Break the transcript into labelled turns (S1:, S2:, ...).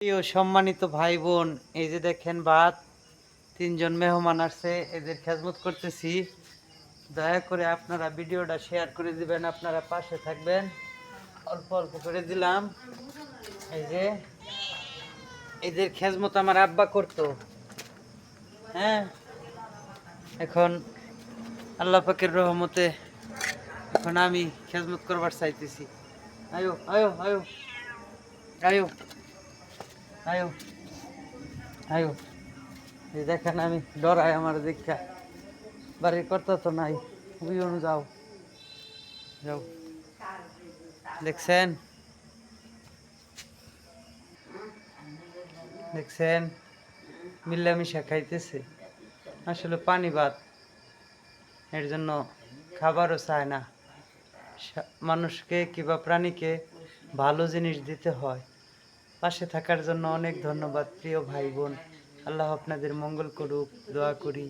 S1: প্রিয় সম্মানিত ভাই বোন, এই যে দেখেন ভাত, তিনজন মেহমান আসছে, এদের খেজমত করতেছি। দয়া করে আপনারা ভিডিওটা শেয়ার করে দিবেন, আপনারা পাশে থাকবেন। অল্প অল্প করে দিলাম। এই যে এদের খেজমত আমার আব্বা করতো। হ্যাঁ, এখন আল্লাহ পাকের রহমতে এখন আমি খেজমত করবার চাইতেছি। আয়ো আয়ো আয়ো আয়ো আয়ো আয়ো। এই দেখেন আমি ডরাই আমার দীক্ষা, বাড়ির কথা তো নাই। বুঝুন, যাও যাও। দেখছেন দেখছেন মিল্লামিশা খাইতেছে, আসলে পানি ভাত, এর জন্য খাবারও চায় না। মানুষকে কিংবা প্রাণীকে ভালো জিনিস দিতে হয়। পাশে থাকার জন্য অনেক ধন্যবাদ প্রিয় ভাই বোন। আল্লাহ আপনাদের মঙ্গল করুক, দোয়া করি।